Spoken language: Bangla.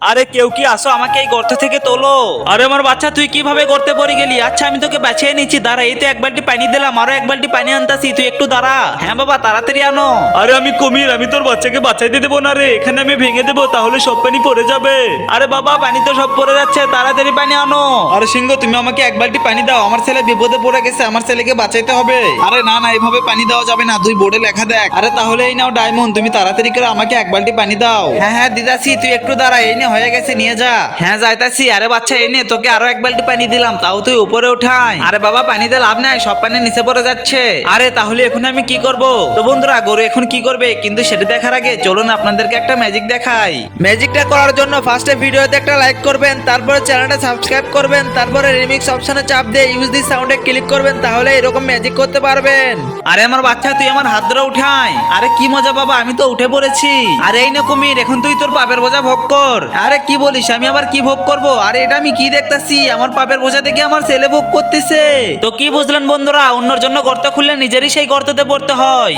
আরে কেউ কি আসো, আমাকে এই গর্ত থেকে তোলো। আরে আমার বাচ্চা, তুই কিভাবে গর্তে পড়ে গেলি? আচ্ছা আমি তোকে বাঁচিয়ে নিচ্ছি, দাঁড়া। এই তো এক বালতি পানি দিলাম, আরো এক বালতি পানি আনতাছি, তুই একটু দাঁড়া। হ্যাঁ বাবা, তাড়াতাড়ি আনো। আরে আমি কুমির, আমি তোর বাচ্চাকে বাঁচাইতে দেবো না রে, এখানে আমি ভেঙে দেবো, তাহলে সব পানি পড়ে যাবে। আরে বাবা, পানি তো সব পড়ে যাচ্ছে, তাড়াতাড়ি পানি আনো। আরে সিংহ, তুমি আমাকে এক বালতি পানি দাও, আমার ছেলে বিপদে পড়ে গেছে, আমার ছেলেকে বাঁচাইতে হবে। আরে না না, এইভাবে পানি দেওয়া যাবে না, তুই বোর্ডে লেখা দেখ। আরে তাহলে এই নাও ডায়মন্ড, তুমি তাড়াতাড়ি করে আমাকে এক বালতি পানি দাও। হ্যাঁ হ্যাঁ দিদাসি, তুই একটু দাঁড়া, এই নে হয়ে গেছে, নিয়ে যা। হ্যাঁ যাইতাছি। আরে বাচ্চা, এই নে তোকে আরো এক বালতি পানি দিলাম, তাও তুই উপরে উঠাই। আরে বাবা, পানি দিয়ে লাভ নাই, সব পানি নিচে পড়ে যাচ্ছে। আরে তাহলে এখন আমি কি করব? তো বন্ধুরা, গরু এখন কি করবে কিন্তু সেটা দেখার আগে চলুন আপনাদেরকে একটা ম্যাজিক দেখাই। ম্যাজিকটা করার জন্য ফার্স্টে ভিডিওতে একটা লাইক করবেন, তারপরে চ্যানেলটা সাবস্ক্রাইব করবেন, তারপরে রিমিক্স অপশনে চাপ দিয়ে ইউজ দিস সাউন্ডে ক্লিক করবেন, তাহলে এরকম ম্যাজিক করতে পারবেন। আরে আমার বাচ্চা, তুই আমার হাত ধরে উঠাই। আরে কি মজা বাবা, আমি তো উঠে পড়েছি। আরে এই না কুমির, এখন তুই তোর পাপের বোঝা ভোগ কর। আরে কি বলিস, আমি আবার কি ভোগ করব? আরে এটা আমি কি দেখতাছি, আমার পাপের বোঝা দেখে আমার ছেলে ভোগ করতেছে। তো কি বুঝলেন বন্ধুরা, অন্যের জন্য গর্ত খুললে নিজেরই সেই গর্ততে পড়তে হয়।